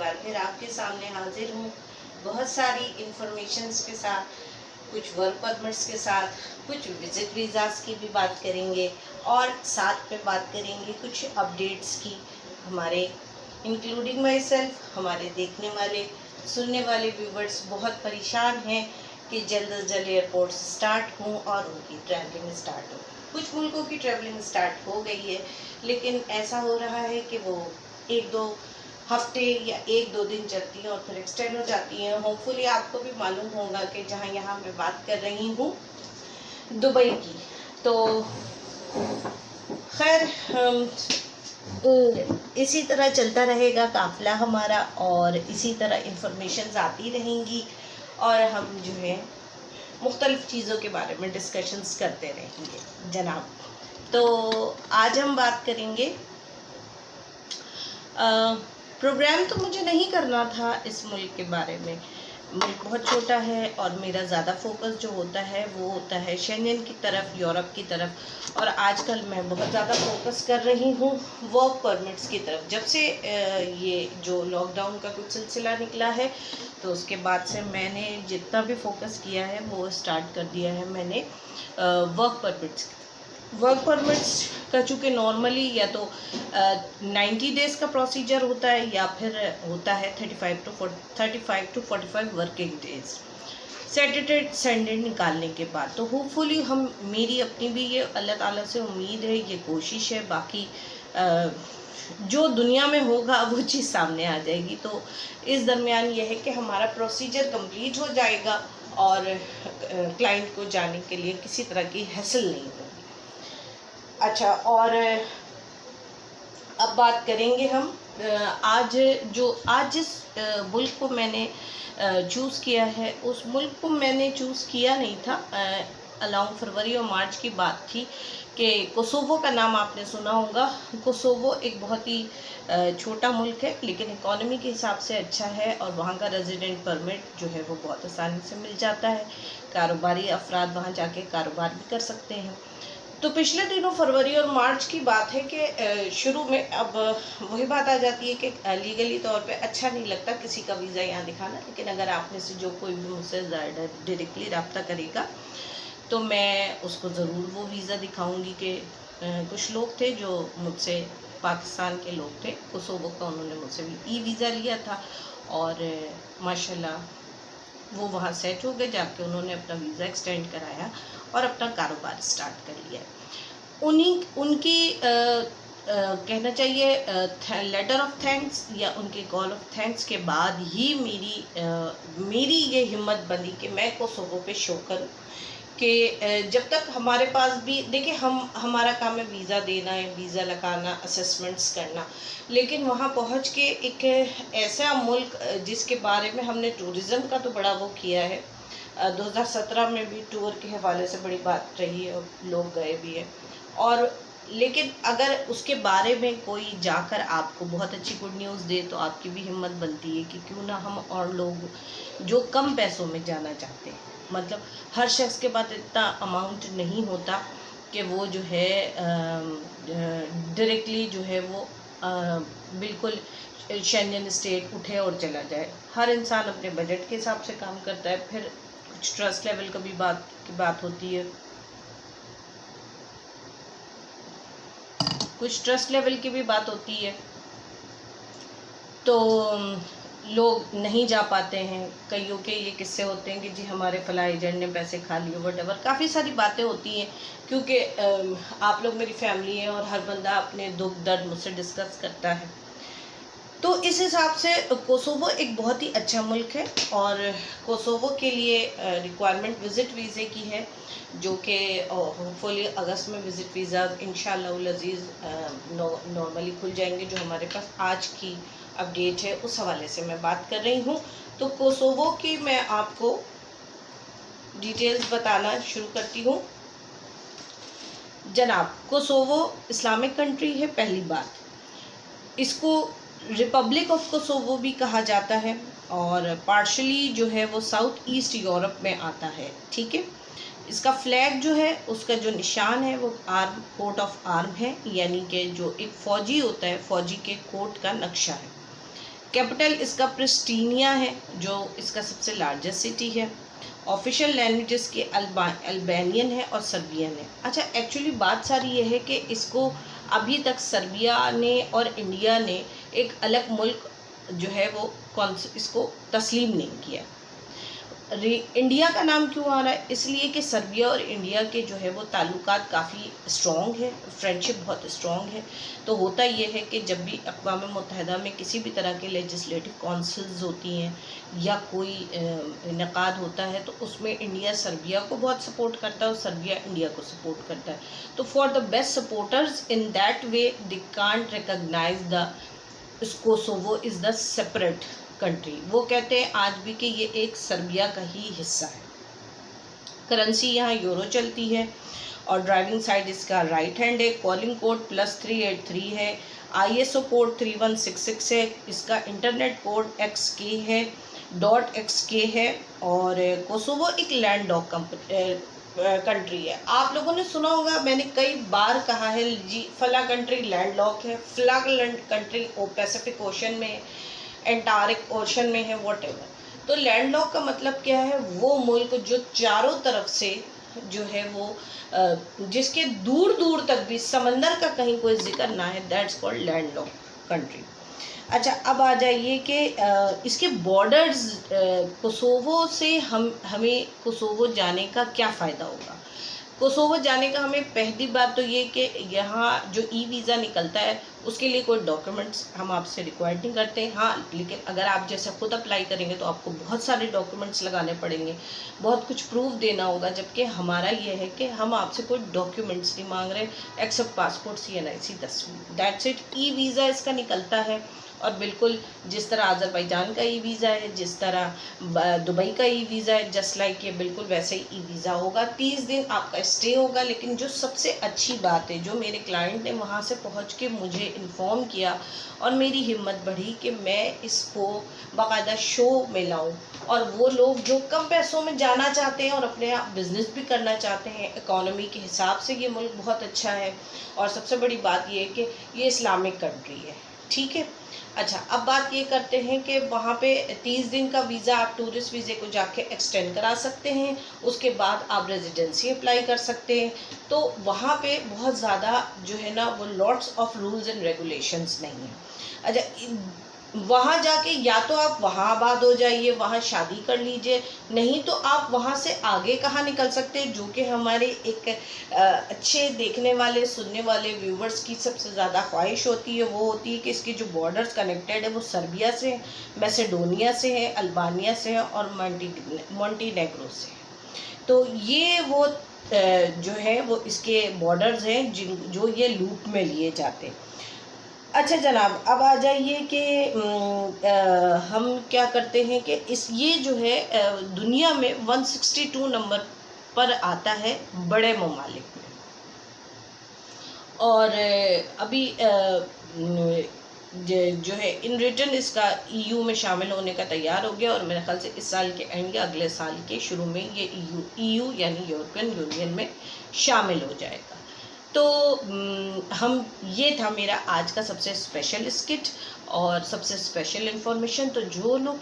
बार फिर आपके सामने हाजिर हूँ बहुत सारी इंफॉर्मेशंस के साथ, कुछ वर्क परमिट्स के साथ, कुछ विजिट वीज़ास की भी बात करेंगे और साथ में बात करेंगे कुछ अपडेट्स की। हमारे इंक्लूडिंग माई सेल्फ, हमारे देखने वाले सुनने वाले व्यूवर्स बहुत परेशान हैं कि जल्द से जल्द एयरपोर्ट स्टार्ट हों और उनकी ट्रैवलिंग स्टार्ट हो। कुछ मुल्कों की ट्रैवलिंग स्टार्ट हो गई है, लेकिन ऐसा हो रहा है कि वो 1-2 हफ्ते या 1-2 दिन चलती हैं और फिर एक्सटेंड हो जाती हैं। होपफुली आपको भी मालूम होगा कि जहाँ यहाँ मैं बात कर रही हूँ दुबई की, तो खैर इसी तरह चलता रहेगा काफ़िला हमारा और इसी तरह इंफॉर्मेशंस आती रहेंगी और हम जो है मुख्तलिफ़ चीज़ों के बारे में डिस्कशंस करते रहेंगे जनाब। तो आज हम बात करेंगे, प्रोग्राम तो मुझे नहीं करना था इस मुल्क के बारे में। मुल्क बहुत छोटा है और मेरा ज़्यादा फोकस जो होता है वो होता है शेंजन की तरफ, यूरोप की तरफ, और आजकल मैं बहुत ज़्यादा फोकस कर रही हूँ वर्क परमिट्स की तरफ। जब से ये जो लॉकडाउन का कुछ सिलसिला निकला है तो उसके बाद से मैंने जितना भी फोकस किया है वो स्टार्ट कर दिया है मैंने वर्क परमिट्स का, चूँकि नॉर्मली या तो 90 डेज़ का प्रोसीजर होता है या फिर होता है 35 to 45 working days Saturday Sunday निकालने के बाद। तो होपफुली हम, मेरी अपनी भी ये अल्लाह ताला से उम्मीद है, ये कोशिश है, बाकी जो दुनिया में होगा वो चीज़ सामने आ जाएगी। तो इस दरमियान ये है कि हमारा प्रोसीजर कंप्लीट हो जाएगा और क्लाइंट को जाने के लिए किसी तरह की हैसल नहीं होगी। अच्छा, और अब बात करेंगे हम आज जिस मुल्क को मैंने चूज़ किया है, उस मुल्क को मैंने चूज़ किया नहीं था। अलाउंग फरवरी और मार्च की बात थी कि कोसोवो का नाम आपने सुना होगा। कोसोवो एक बहुत ही छोटा मुल्क है, लेकिन इकॉनमी के हिसाब से अच्छा है और वहाँ का रेजिडेंट परमिट जो है वो बहुत आसानी से मिल जाता है। कारोबारी अफराद वहाँ जाके कारोबार भी कर सकते हैं। तो पिछले दिनों फरवरी और मार्च की बात है कि शुरू में, अब वही बात आ जाती है कि लीगली तौर पे अच्छा नहीं लगता किसी का वीज़ा यहाँ दिखाना, लेकिन अगर आप में से जो कोई भी मुझसे डायरेक्टली रब्ता करेगा तो मैं उसको ज़रूर वो वीज़ा दिखाऊंगी कि कुछ लोग थे जो मुझसे, पाकिस्तान के लोग थे कोसोवो का, उन्होंने मुझसे ई वीज़ा लिया था और माशाल्लाह वो वहाँ सेट हो गए, जाके उन्होंने अपना वीज़ा एक्सटेंड कराया और अपना कारोबार स्टार्ट कर लिया। उनकी कहना चाहिए लेटर ऑफ थैंक्स या उनके कॉल ऑफ थैंक्स के बाद ही मेरी ये हिम्मत बनी कि मैं कोसोवो पे शो करूँ कि जब तक हमारे पास भी, देखिए हमारा काम है वीज़ा देना है, वीज़ा लगाना, असेसमेंट्स करना, लेकिन वहाँ पहुँच के एक ऐसा मुल्क जिसके बारे में हमने टूरिज़्म का तो बड़ा वो किया है, 2017 में भी टूर के हवाले से बड़ी बात रही है और लोग गए भी हैं, और लेकिन अगर उसके बारे में कोई जाकर आपको बहुत अच्छी गुड न्यूज़ दे तो आपकी भी हिम्मत बनती है कि क्यों ना हम और लोग जो कम पैसों में जाना चाहते हैं, मतलब हर शख्स के पास इतना अमाउंट नहीं होता कि वो जो है डायरेक्टली जो है वो बिल्कुल शेंजन स्टेट उठे और चला जाए। हर इंसान अपने बजट के हिसाब से काम करता है। फिर कुछ ट्रस्ट लेवल का भी बात होती है, कुछ ट्रस्ट लेवल की भी बात होती है, तो लोग नहीं जा पाते हैं। कईयों के ये किस्से होते हैं कि जी हमारे फला एजेंट ने पैसे खा लिए, वटएवर, काफ़ी सारी बातें होती हैं, क्योंकि आप लोग मेरी फैमिली हैं और हर बंदा अपने दुख दर्द मुझसे डिस्कस करता है। तो इस हिसाब से कोसोवो एक बहुत ही अच्छा मुल्क है और कोसोवो के लिए रिक्वायरमेंट विज़िट वीज़े की है, जो कि होपफुली अगस्त में विज़िट वीज़ा इंशाअल्लाह अज़ीज़ नॉर्मली खुल जाएंगे। जो हमारे पास आज की अपडेट है उस हवाले से मैं बात कर रही हूँ। तो कोसोवो की मैं आपको डिटेल्स बताना शुरू करती हूँ जनाब। कोसोवो इस्लामिक कंट्री है, पहली बात। इसको रिपब्लिक ऑफ कोसोवो भी कहा जाता है और पार्शली जो है वो साउथ ईस्ट यूरोप में आता है, ठीक है। इसका फ्लैग जो है, उसका जो निशान है वो आर्म, कोट ऑफ आर्म है, यानी कि जो एक फ़ौजी होता है, फ़ौजी के कोट का नक्शा है, कैपिटल इसका प्रिस्टीनिया है, जो इसका सबसे लार्जेस्ट सिटी है। ऑफिशियल लैंग्वेजेस के अल्बानियन है और सर्बियन है। अच्छा, एक्चुअली बात सारी ये है कि इसको अभी तक सर्बिया ने और इंडिया ने एक अलग मुल्क जो है वो इसको तस्लीम नहीं किया। इंडिया का नाम क्यों आ रहा है? इसलिए कि सर्बिया और इंडिया के जो है वो ताल्लुकात काफ़ी स्ट्रॉन्ग है, फ्रेंडशिप बहुत स्ट्रॉन्ग है। तो होता ये है कि जब भी अक़वाम मुत्तहिदा में किसी भी तरह के लेजिस्लेटिव काउंसिल्स होती हैं या कोई इनेकाद होता है, तो उसमें इंडिया सर्बिया को बहुत सपोर्ट करता है और सर्बिया इंडिया को सपोर्ट करता है। तो for the best supporters in that way they can't recognise the Kosovo is the separate country. वो कहते हैं आज भी कि ये एक सर्बिया का ही हिस्सा है। करेंसी यहाँ यूरो चलती है और ड्राइविंग साइड इसका राइट हैंड है। कॉलिंग कोड +383 है। ISO कोड 3166 है। इसका इंटरनेट कोड XK है, .XK है। और कोसोवो एक लैंड लॉक कंट्री है। आप लोगों ने सुना होगा, मैंने कई बार कहा है जी फला कंट्री लैंड लॉक है, फला कंट्री पैसिफिक ओशन में, एंटार्क्टिक ओशन में है, व्हाटएवर। तो लैंड लॉक का मतलब क्या है? वो मुल्क जो चारों तरफ से जो है वो जिसके दूर दूर तक भी समंदर का कहीं कोई जिक्र ना है, that's called land lock country. अच्छा, अब आ जाइए कि इसके बॉर्डर्स कोसोवो से हमें कोसोवो जाने का क्या फ़ायदा होगा? कोसोवो जाने का हमें पहली बात तो ये कि यहाँ जो वीज़ा निकलता है उसके लिए कोई डॉक्यूमेंट्स हम आपसे रिक्वायर्ड नहीं करते। हाँ, लेकिन अगर आप जैसे खुद अप्लाई करेंगे तो आपको बहुत सारे डॉक्यूमेंट्स लगाने पड़ेंगे, बहुत कुछ प्रूफ देना होगा। जबकि हमारा ये है कि हम आपसे कोई डॉक्यूमेंट्स नहीं मांग रहे एक्सेप्ट पासपोर्ट, CNIC 10वीं, दैट्स इट। वीज़ा इसका निकलता है और बिल्कुल जिस तरह अज़रबैजान का वीज़ा है, जिस तरह दुबई का वीज़ा है, जस्ट लाइक ये बिल्कुल वैसे ही वीज़ा होगा। 30 दिन आपका स्टे होगा। लेकिन जो सबसे अच्छी बात है, जो मेरे क्लाइंट ने वहाँ से पहुँच के मुझे इन्फॉर्म किया और मेरी हिम्मत बढ़ी कि मैं इसको बाकायदा शो में लाऊं, और वो लोग जो कम पैसों में जाना चाहते हैं और अपने आप बिज़नेस भी करना चाहते हैं, इकोनॉमी के हिसाब से ये मुल्क बहुत अच्छा है। और सबसे बड़ी बात ये है कि ये इस्लामिक कंट्री है, ठीक है। अच्छा, अब बात ये करते हैं कि वहाँ पे 30 दिन का वीज़ा आप टूरिस्ट वीज़े को जाके एक्सटेंड करा सकते हैं। उसके बाद आप रेजिडेंसी अप्लाई कर सकते हैं। तो वहाँ पे बहुत ज़्यादा जो है ना वो lots of rules and regulations नहीं है। अच्छा, वहाँ जाके या तो आप वहाँ आबाद हो जाइए, वहाँ शादी कर लीजिए, नहीं तो आप वहाँ से आगे कहाँ निकल सकते हैं, जो कि हमारे एक अच्छे देखने वाले सुनने वाले व्यूवर्स की सबसे ज़्यादा ख्वाहिश होती है। वो होती है कि इसके जो बॉर्डर्स कनेक्टेड है वो सर्बिया से, मैसेडोनिया से है, अल्बानिया से है और मोंटीनेग्रो से है। तो ये वो जो है वो इसके बॉर्डर्स हैं जो ये लूप में लिए जाते हैं। अच्छा जनाब, अब आ जाइए कि हम क्या करते हैं कि ये जो है दुनिया में 162 नंबर पर आता है बड़े ममालिक में। और अभी जो है इन रिटर्न इसका EU में शामिल होने का तैयार हो गया और मेरे ख्याल से इस साल के एंड या अगले साल के शुरू में ये EU यानी यूरोपियन यूनियन में शामिल हो जाएगा। तो ये था मेरा आज का सबसे स्पेशल स्किट और सबसे स्पेशल इन्फॉर्मेशन। तो जो लोग